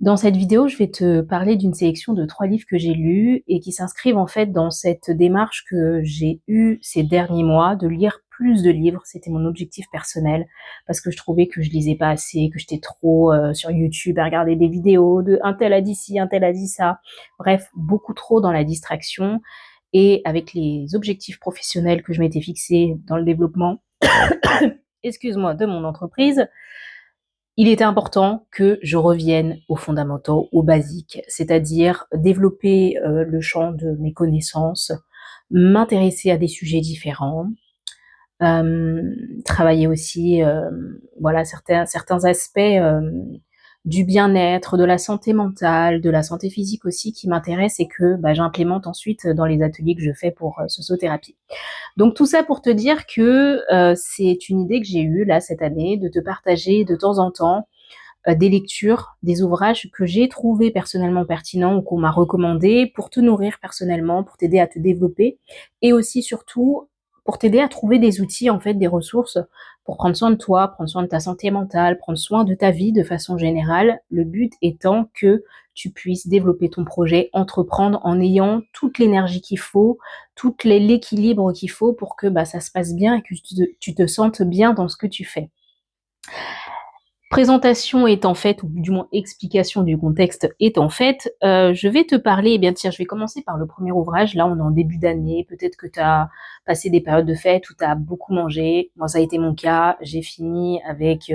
Dans cette vidéo, je vais te parler d'une sélection de 3 livres que j'ai lus et qui s'inscrivent en fait dans cette démarche que j'ai eue ces derniers mois de lire plus de livres. C'était mon objectif personnel parce que je trouvais que je lisais pas assez, que j'étais trop sur YouTube à regarder des vidéos de un tel a dit ci, un tel a dit ça. Bref, beaucoup trop dans la distraction et avec les objectifs professionnels que je m'étais fixés dans le développement, excuse-moi, de mon entreprise, il était important que je revienne aux fondamentaux, aux basiques, c'est-à-dire développer le champ de mes connaissances, m'intéresser à des sujets différents, travailler aussi voilà certains aspects du bien-être, de la santé mentale, de la santé physique aussi qui m'intéressent et que j'implémente ensuite dans les ateliers que je fais pour sociothérapie. Donc tout ça pour te dire que c'est une idée que j'ai eue là cette année de te partager de temps en temps des lectures, des ouvrages que j'ai trouvés personnellement pertinents ou qu'on m'a recommandés pour te nourrir personnellement, pour t'aider à te développer et aussi surtout pour t'aider à trouver des outils, en fait, des ressources pour prendre soin de toi, prendre soin de ta santé mentale, prendre soin de ta vie de façon générale. Le but étant que tu puisses développer ton projet, entreprendre en ayant toute l'énergie qu'il faut, l'équilibre qu'il faut pour que ça se passe bien et que tu te sentes bien dans ce que tu fais. Présentation étant faite, ou du moins explication du contexte étant faite, je vais te parler, eh bien tiens, je vais commencer par le premier ouvrage. Là, on est en début d'année, peut-être que tu as passé des périodes de fête où tu as beaucoup mangé. Moi, ça a été mon cas. J'ai fini avec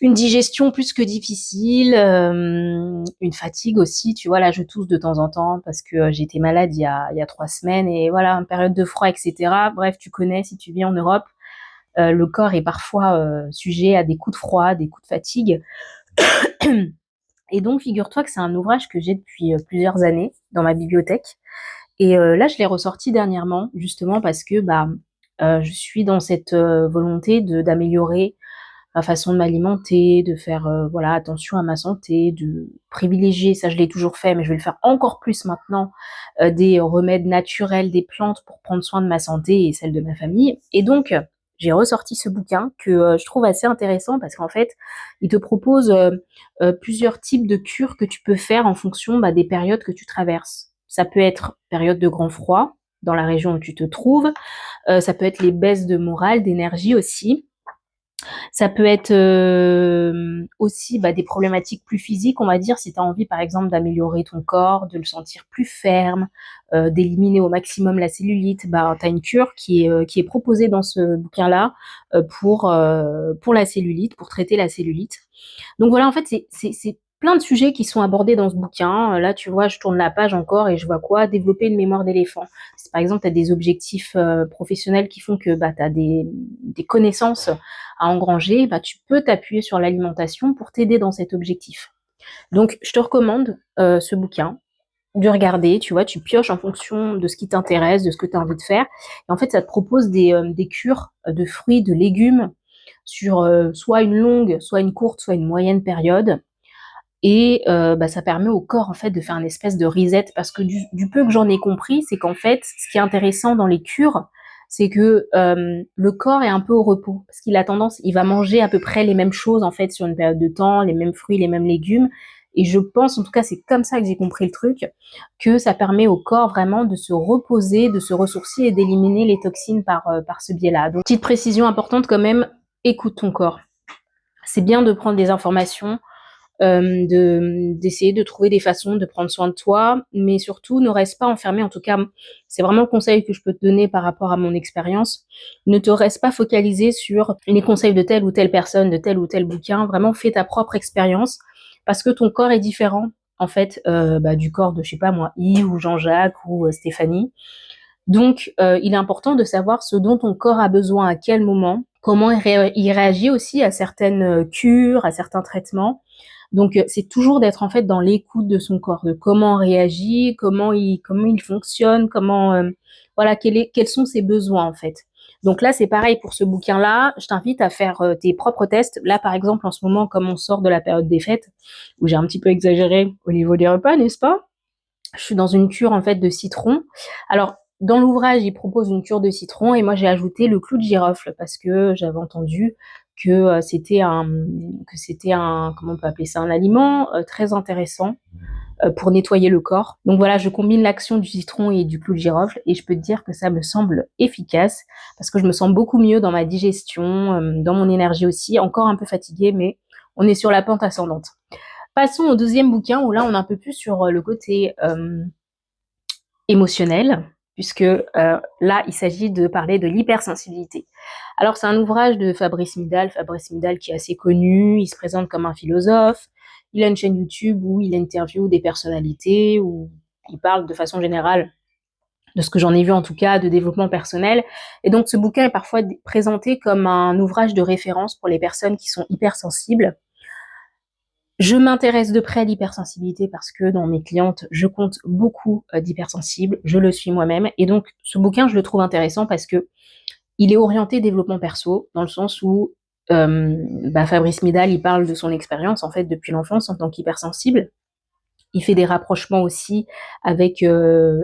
une digestion plus que difficile, une fatigue aussi. Tu vois, là, je tousse de temps en temps parce que j'étais malade il y a 3 semaines et voilà, une période de froid, etc. Bref, tu connais si tu vis en Europe. Le corps est parfois sujet à des coups de froid, des coups de fatigue. Et donc, figure-toi que c'est un ouvrage que j'ai depuis plusieurs années dans ma bibliothèque. Et là, je l'ai ressorti dernièrement, justement parce que je suis dans cette volonté d'améliorer ma façon de m'alimenter, de faire voilà attention à ma santé, de privilégier, ça je l'ai toujours fait, mais je vais le faire encore plus maintenant, des remèdes naturels, des plantes pour prendre soin de ma santé et celle de ma famille. Et donc, j'ai ressorti ce bouquin que je trouve assez intéressant parce qu'en fait, il te propose plusieurs types de cures que tu peux faire en fonction des périodes que tu traverses. Ça peut être période de grand froid dans la région où tu te trouves, ça peut être les baisses de morale, d'énergie aussi, ça peut être aussi des problématiques plus physiques, on va dire, si tu as envie par exemple d'améliorer ton corps, de le sentir plus ferme, d'éliminer au maximum la cellulite, tu as une cure qui est proposée dans ce bouquin-là pour la cellulite, pour traiter la cellulite. Donc voilà, en fait, c'est plein de sujets qui sont abordés dans ce bouquin. Là, tu vois, je tourne la page encore et je vois quoi? Développer une mémoire d'éléphant. Si par exemple, tu as des objectifs professionnels qui font que tu as des connaissances à engranger, tu peux t'appuyer sur l'alimentation pour t'aider dans cet objectif. Donc, je te recommande ce bouquin, de regarder, tu vois, tu pioches en fonction de ce qui t'intéresse, de ce que tu as envie de faire. Et en fait, ça te propose des cures de fruits, de légumes sur soit une longue, soit une courte, soit une moyenne période. Et ça permet au corps en fait de faire une espèce de reset parce que du peu que j'en ai compris, c'est qu'en fait, ce qui est intéressant dans les cures, c'est que le corps est un peu au repos parce qu'il a tendance, il va manger à peu près les mêmes choses en fait sur une période de temps, les mêmes fruits, les mêmes légumes. Et je pense, en tout cas, c'est comme ça que j'ai compris le truc, que ça permet au corps vraiment de se reposer, de se ressourcer et d'éliminer les toxines par ce biais-là. Donc, petite précision importante quand même, écoute ton corps. C'est bien de prendre des informations, d'essayer de trouver des façons de prendre soin de toi, mais surtout ne reste pas enfermé. En tout cas, c'est vraiment le conseil que je peux te donner par rapport à mon expérience. Ne te reste pas focalisé sur les conseils de telle ou telle personne, de tel ou tel bouquin. Vraiment, fais ta propre expérience parce que ton corps est différent en fait du corps de, je sais pas moi, Yves ou Jean-Jacques ou Stéphanie. Donc, il est important de savoir ce dont ton corps a besoin, à quel moment, comment il réagit aussi à certaines cures, à certains traitements. Donc, c'est toujours d'être en fait dans l'écoute de son corps, de comment on réagit, comment il fonctionne, voilà, quels sont ses besoins en fait. Donc là, c'est pareil pour ce bouquin-là. Je t'invite à faire tes propres tests. Là, par exemple, en ce moment, comme on sort de la période des fêtes, où j'ai un petit peu exagéré au niveau des repas, n'est-ce pas? Je suis dans une cure en fait de citron. Alors dans l'ouvrage, il propose une cure de citron et moi j'ai ajouté le clou de girofle parce que j'avais entendu que c'était un comment on peut appeler ça? Un aliment, très intéressant, pour nettoyer le corps. Donc voilà, je combine l'action du citron et du clou de girofle et je peux te dire que ça me semble efficace parce que je me sens beaucoup mieux dans ma digestion, dans mon énergie aussi, encore un peu fatiguée, mais on est sur la pente ascendante. Passons au deuxième bouquin où là on est un peu plus sur le côté émotionnel, puisque là il s'agit de parler de l'hypersensibilité. Alors c'est un ouvrage de Fabrice Midal qui est assez connu, il se présente comme un philosophe, il a une chaîne YouTube où il interviewe des personnalités, où il parle de façon générale, de ce que j'en ai vu en tout cas, de développement personnel. Et donc ce bouquin est parfois présenté comme un ouvrage de référence pour les personnes qui sont hypersensibles. Je m'intéresse de près à l'hypersensibilité parce que dans mes clientes, je compte beaucoup d'hypersensibles, je le suis moi-même. Et donc ce bouquin, je le trouve intéressant parce que il est orienté développement perso, dans le sens où Fabrice Midal, il parle de son expérience en fait depuis l'enfance en tant qu'hypersensible. Il fait des rapprochements aussi avec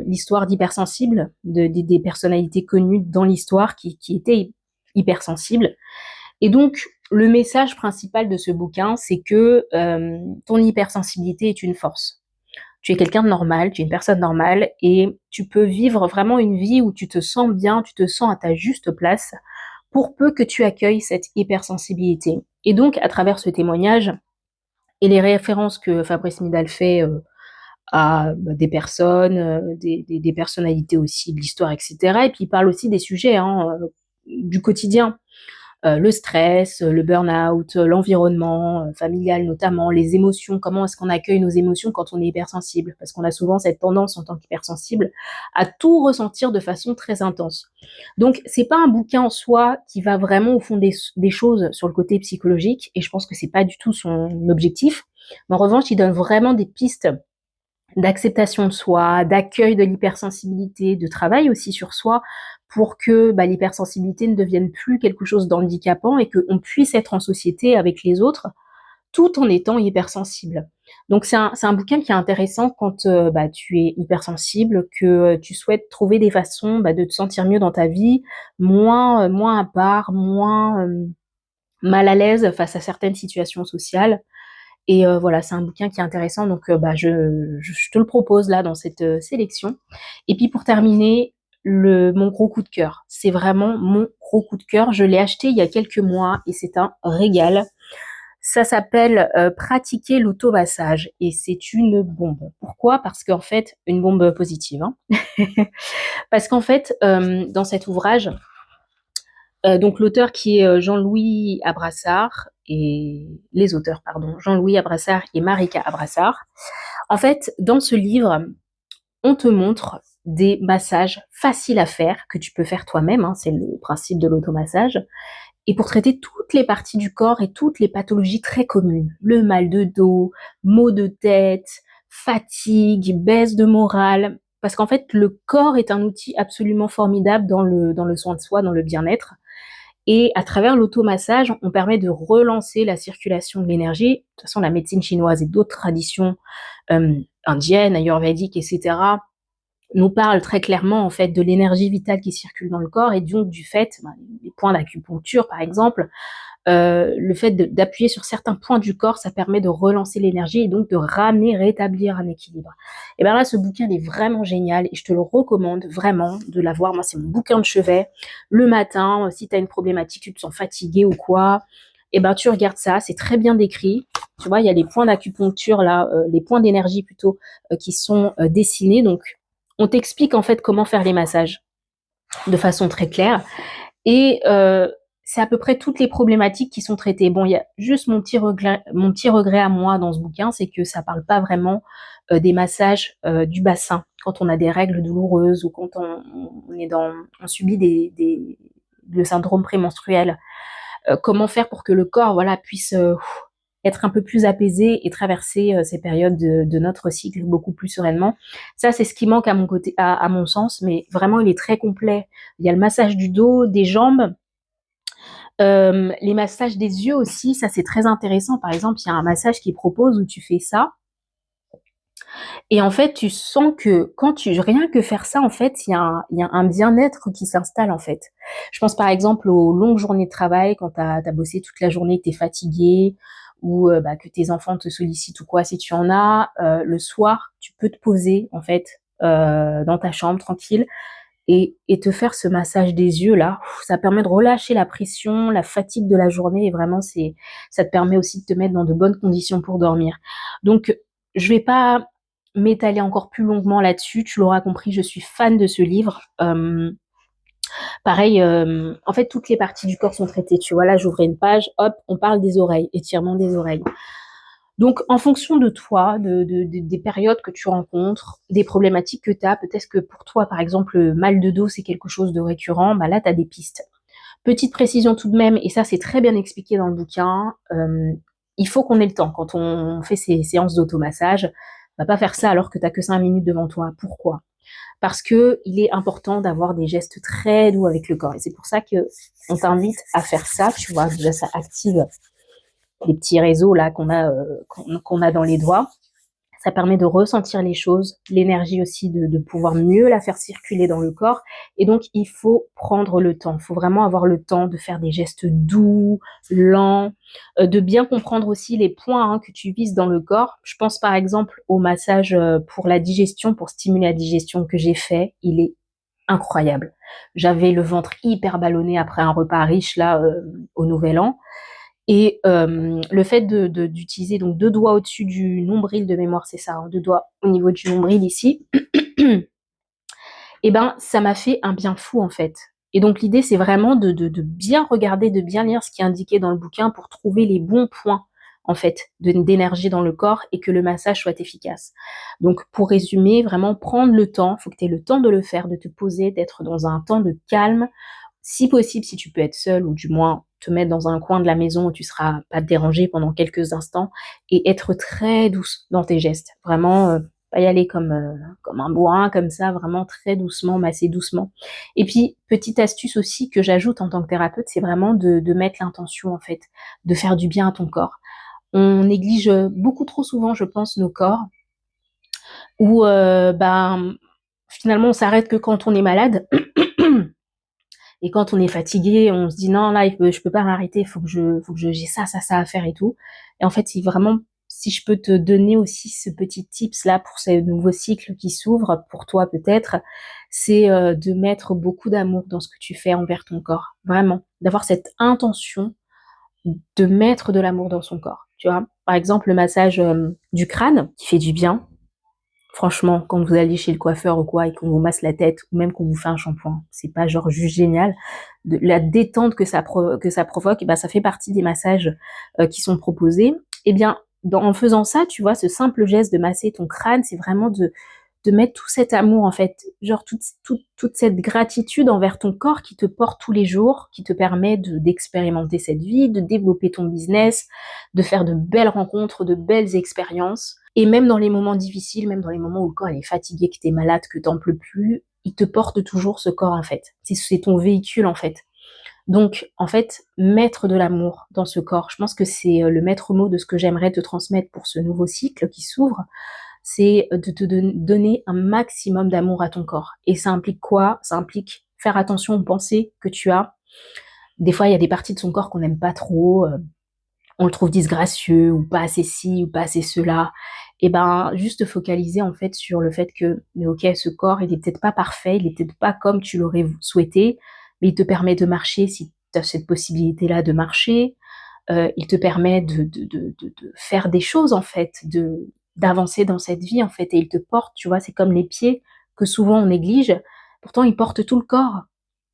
l'histoire d'hypersensibles, des personnalités connues dans l'histoire qui étaient hypersensibles. Et donc, le message principal de ce bouquin, c'est que ton hypersensibilité est une force. Tu es quelqu'un de normal, tu es une personne normale et tu peux vivre vraiment une vie où tu te sens bien, tu te sens à ta juste place, pour peu que tu accueilles cette hypersensibilité. Et donc, à travers ce témoignage et les références que Fabrice Midal fait à des personnes, des personnalités aussi de l'histoire, etc. Et puis il parle aussi des sujets du quotidien, le stress, le burn-out, l'environnement familial notamment, les émotions, comment est-ce qu'on accueille nos émotions quand on est hypersensible, parce qu'on a souvent cette tendance en tant qu'hypersensible à tout ressentir de façon très intense. Donc c'est pas un bouquin en soi qui va vraiment au fond des choses sur le côté psychologique, et je pense que c'est pas du tout son objectif, mais en revanche il donne vraiment des pistes d'acceptation de soi, d'accueil de l'hypersensibilité, de travail aussi sur soi pour que l'hypersensibilité ne devienne plus quelque chose d'handicapant et qu'on puisse être en société avec les autres tout en étant hypersensible. Donc c'est un bouquin qui est intéressant quand tu es hypersensible, que tu souhaites trouver des façons de te sentir mieux dans ta vie, moins à part, moins mal à l'aise face à certaines situations sociales. Et voilà, c'est un bouquin qui est intéressant, donc je te le propose là dans cette sélection. Et puis pour terminer, mon gros coup de cœur. C'est vraiment mon gros coup de cœur. Je l'ai acheté il y a quelques mois et c'est un régal. Ça s'appelle Pratiquer l'automassage et c'est une bombe. Pourquoi? Parce qu'en fait, une bombe positive. Hein. Parce qu'en fait, dans cet ouvrage, donc l'auteur qui est Jean-Louis Abrassard et les auteurs, pardon, Jean-Louis Abrassard et Marika Abrassard. En fait, dans ce livre, on te montre des massages faciles à faire que tu peux faire toi-même, hein, c'est le principe de l'automassage, et pour traiter toutes les parties du corps et toutes les pathologies très communes, le mal de dos, maux de tête, fatigue, baisse de morale, parce qu'en fait, le corps est un outil absolument formidable dans le soin de soi, dans le bien-être. Et à travers l'automassage, on permet de relancer la circulation de l'énergie. De toute façon, la médecine chinoise et d'autres traditions indiennes, ayurvédiques, etc., nous parlent très clairement en fait de l'énergie vitale qui circule dans le corps et donc du fait, les points d'acupuncture par exemple, le fait d'appuyer sur certains points du corps, ça permet de relancer l'énergie et donc de ramener, rétablir un équilibre. Et bien là, ce bouquin il est vraiment génial et je te le recommande vraiment de l'avoir. Moi, c'est mon bouquin de chevet. Le matin, si tu as une problématique, tu te sens fatigué ou quoi, et ben tu regardes ça, c'est très bien décrit. Tu vois, il y a les points d'acupuncture là, les points d'énergie plutôt, qui sont dessinés. Donc, on t'explique en fait comment faire les massages de façon très claire. Et c'est à peu près toutes les problématiques qui sont traitées. Bon, il y a juste mon petit regret à moi dans ce bouquin, c'est que ça parle pas vraiment des massages du bassin quand on a des règles douloureuses ou quand on subit le syndrome prémenstruel. Comment faire pour que le corps, voilà, puisse être un peu plus apaisé et traverser ces périodes de notre cycle beaucoup plus sereinement. Ça, c'est ce qui manque à mon côté, à mon sens, mais vraiment, il est très complet. Il y a le massage du dos, des jambes, les massages des yeux aussi, ça c'est très intéressant. Par exemple, il y a un massage qui propose où tu fais ça Et en fait, tu sens que quand tu rien que faire ça, en fait, il y a un bien-être qui s'installe, en fait. Je pense par exemple aux longues journées de travail quand tu as bossé toute la journée, que tu es fatigué ou bah, que tes enfants te sollicitent ou quoi, si tu en as, le soir, tu peux te poser, en fait, dans ta chambre tranquille et te faire ce massage des yeux là. Ça permet de relâcher la pression, la fatigue de la journée et vraiment ça te permet aussi de te mettre dans de bonnes conditions pour dormir. Donc je vais pas m'étaler encore plus longuement là-dessus. Tu l'auras compris, je suis fan de ce livre. Pareil, en fait, toutes les parties du corps sont traitées. Tu vois, là, j'ouvrais une page, hop, on parle des oreilles, étirement des oreilles. Donc, en fonction de toi, des périodes que tu rencontres, des problématiques que tu as, peut-être que pour toi, par exemple, le mal de dos, c'est quelque chose de récurrent, bah là, tu as des pistes. Petite précision tout de même, et ça, c'est très bien expliqué dans le bouquin, il faut qu'on ait le temps. Quand on fait ces séances d'automassage, on va pas faire ça alors que tu n'as que 5 minutes devant toi. Pourquoi? Parce que il est important d'avoir des gestes très doux avec le corps. Et c'est pour ça que on t'invite à faire ça, tu vois, déjà ça active les petits réseaux là qu'on a dans les doigts. Ça permet de ressentir les choses, l'énergie aussi de pouvoir mieux la faire circuler dans le corps. Et donc, il faut prendre le temps. Il faut vraiment avoir le temps de faire des gestes doux, lents, de bien comprendre aussi les points que tu vises dans le corps. Je pense par exemple au massage pour la digestion, pour stimuler la digestion que j'ai fait. Il est incroyable. J'avais le ventre hyper ballonné après un repas riche là au Nouvel An. Et le fait d'utiliser donc 2 doigts au-dessus du nombril de mémoire, c'est ça, 2 doigts au niveau du nombril ici, et ben, ça m'a fait un bien fou, en fait. Et donc l'idée, c'est vraiment de bien regarder, de bien lire ce qui est indiqué dans le bouquin pour trouver les bons points, en fait, d'énergie dans le corps et que le massage soit efficace. Donc pour résumer, vraiment prendre le temps, il faut que tu aies le temps de le faire, de te poser, d'être dans un temps de calme, si possible, si tu peux être seul ou du moins te mettre dans un coin de la maison où tu seras pas dérangé pendant quelques instants et être très douce dans tes gestes. Vraiment, pas y aller comme un bourrin comme ça, vraiment très doucement, masser doucement. Et puis, petite astuce aussi que j'ajoute en tant que thérapeute, c'est vraiment de mettre l'intention en fait, de faire du bien à ton corps. On néglige beaucoup trop souvent, je pense, nos corps, ou ben finalement on s'arrête que quand on est malade. Et quand on est fatigué, on se dit non, là, je peux pas m'arrêter, j'ai ça à faire et tout. Et en fait, si vraiment, si je peux te donner aussi ce petit tips là pour ce nouveau cycle qui s'ouvre, pour toi peut-être, c'est de mettre beaucoup d'amour dans ce que tu fais envers ton corps. Vraiment. D'avoir cette intention de mettre de l'amour dans son corps. Tu vois. Par exemple, le massage du crâne qui fait du bien. Franchement, quand vous allez chez le coiffeur ou quoi et qu'on vous masse la tête ou même qu'on vous fait un shampoing, c'est pas genre juste génial. La détente que ça provoque, bah, ça fait partie des massages qui sont proposés. Eh bien, en faisant ça, tu vois, ce simple geste de masser ton crâne, c'est vraiment de mettre tout cet amour, en fait, genre toute cette gratitude envers ton corps qui te porte tous les jours, qui te permet d'expérimenter cette vie, de développer ton business, de faire de belles rencontres, de belles expériences. Et même dans les moments difficiles, même dans les moments où le corps est fatigué, que t'es malade, que t'en peux plus, il te porte toujours ce corps, en fait. C'est ton véhicule, en fait. Donc, en fait, mettre de l'amour dans ce corps, je pense que c'est le maître mot de ce que j'aimerais te transmettre pour ce nouveau cycle qui s'ouvre, c'est de te donner un maximum d'amour à ton corps. Et ça implique quoi? Ça implique faire attention aux pensées que tu as. Des fois, il y a des parties de son corps qu'on n'aime pas trop, on le trouve disgracieux, ou pas assez ci, ou pas assez cela. Et ben, juste focaliser en fait sur le fait que, mais ok, ce corps, il est peut-être pas parfait, il est peut-être pas comme tu l'aurais souhaité, mais il te permet de marcher si tu as cette possibilité-là de marcher, il te permet de faire des choses en fait, d'avancer dans cette vie en fait, et il te porte, tu vois, c'est comme les pieds que souvent on néglige, pourtant ils portent tout le corps.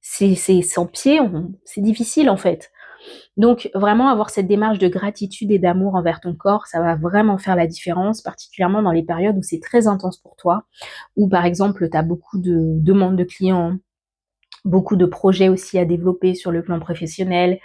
C'est sans pied, c'est difficile en fait. Donc vraiment avoir cette démarche de gratitude et d'amour envers ton corps, ça va vraiment faire la différence, particulièrement dans les périodes où c'est très intense pour toi, où par exemple tu as beaucoup de demandes de clients, beaucoup de projets aussi à développer sur le plan professionnel,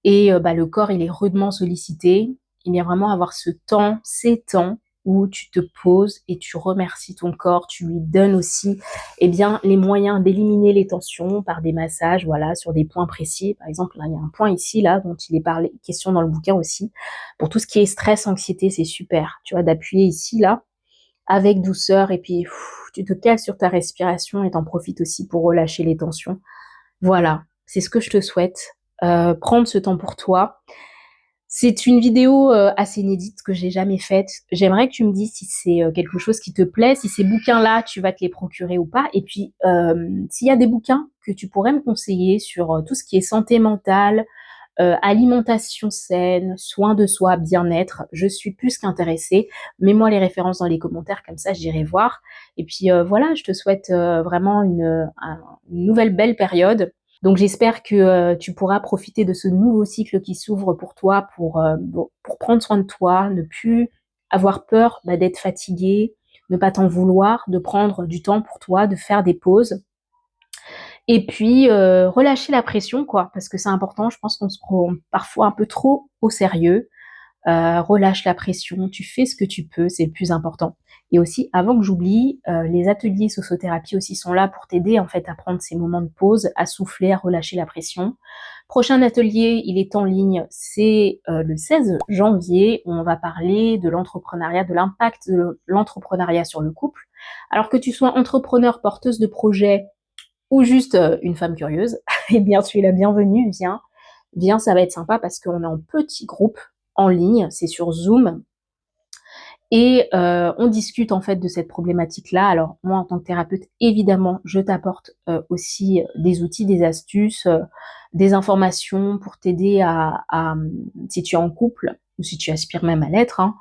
et bah, le corps, il est rudement sollicité. Il bien vraiment avoir ce temps, ces temps où tu te poses et tu remercies ton corps, tu lui donnes aussi eh bien, les moyens d'éliminer les tensions par des massages, voilà, sur des points précis. Par exemple, là, il y a un point ici, là, dont il est parlé, question dans le bouquin aussi. Pour tout ce qui est stress, anxiété, c'est super, tu vois, d'appuyer ici, là, avec douceur et puis tu te cales sur ta respiration et t'en profites aussi pour relâcher les tensions. Voilà, c'est ce que je te souhaite, prendre ce temps pour toi. C'est une vidéo, assez inédite que j'ai jamais faite. J'aimerais que tu me dises si c'est, quelque chose qui te plaît, si ces bouquins-là, tu vas te les procurer ou pas et puis, s'il y a des bouquins que tu pourrais me conseiller sur, tout ce qui est santé mentale, alimentation saine, soin de soi, bien-être, je suis plus qu'intéressée. Mets-moi les références dans les commentaires, comme ça j'irai voir. Et puis voilà, je te souhaite vraiment une nouvelle belle période. Donc j'espère que tu pourras profiter de ce nouveau cycle qui s'ouvre pour toi, pour prendre soin de toi, ne plus avoir peur d'être fatigué, ne pas t'en vouloir, de prendre du temps pour toi, de faire des pauses et puis, relâcher la pression quoi, parce que c'est important. Je pense qu'on se prend parfois un peu trop au sérieux. Relâche la pression, tu fais ce que tu peux, c'est le plus important. Et aussi, avant que j'oublie, les ateliers sossothérapie aussi sont là pour t'aider en fait à prendre ces moments de pause, à souffler, à relâcher la pression. Prochain atelier, il est en ligne, c'est le 16 janvier. On va parler de l'entrepreneuriat, de l'impact de l'entrepreneuriat sur le couple. Alors que tu sois entrepreneur, porteuse de projet ou juste une femme curieuse, eh bien tu es la bienvenue, viens, viens, ça va être sympa parce qu'on est en petit groupe en ligne, c'est sur Zoom, et on discute en fait de cette problématique-là. Alors moi en tant que thérapeute, évidemment, je t'apporte aussi des outils, des astuces, des informations pour t'aider si tu es en couple, ou si tu aspires même à l'être, hein,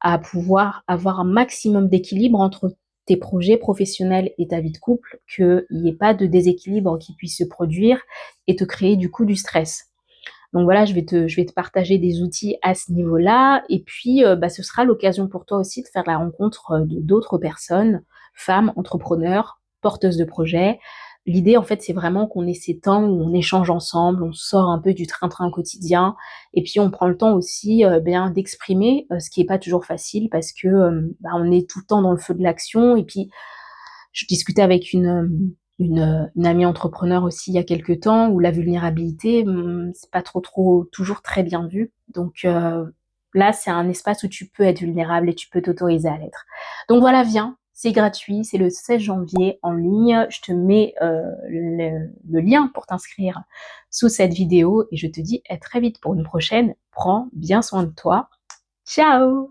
à pouvoir avoir un maximum d'équilibre entre tes projets professionnels et ta vie de couple, qu'il n'y ait pas de déséquilibre qui puisse se produire et te créer du coup du stress. Donc voilà, je vais te partager des outils à ce niveau-là et puis, ce sera l'occasion pour toi aussi de faire la rencontre, de d'autres personnes, femmes, entrepreneurs, porteuses de projets. L'idée en fait, c'est vraiment qu'on ait ces temps où on échange ensemble, on sort un peu du train-train quotidien et puis on prend le temps aussi, bien d'exprimer, ce qui est pas toujours facile parce que, on est tout le temps dans le feu de l'action et puis je discutais avec une amie entrepreneur aussi il y a quelque temps où la vulnérabilité, c'est pas trop toujours très bien vu. Donc là, c'est un espace où tu peux être vulnérable et tu peux t'autoriser à l'être. Donc voilà, viens, c'est gratuit, c'est le 16 janvier en ligne. Je te mets le lien pour t'inscrire sous cette vidéo et je te dis à très vite pour une prochaine. Prends bien soin de toi. Ciao!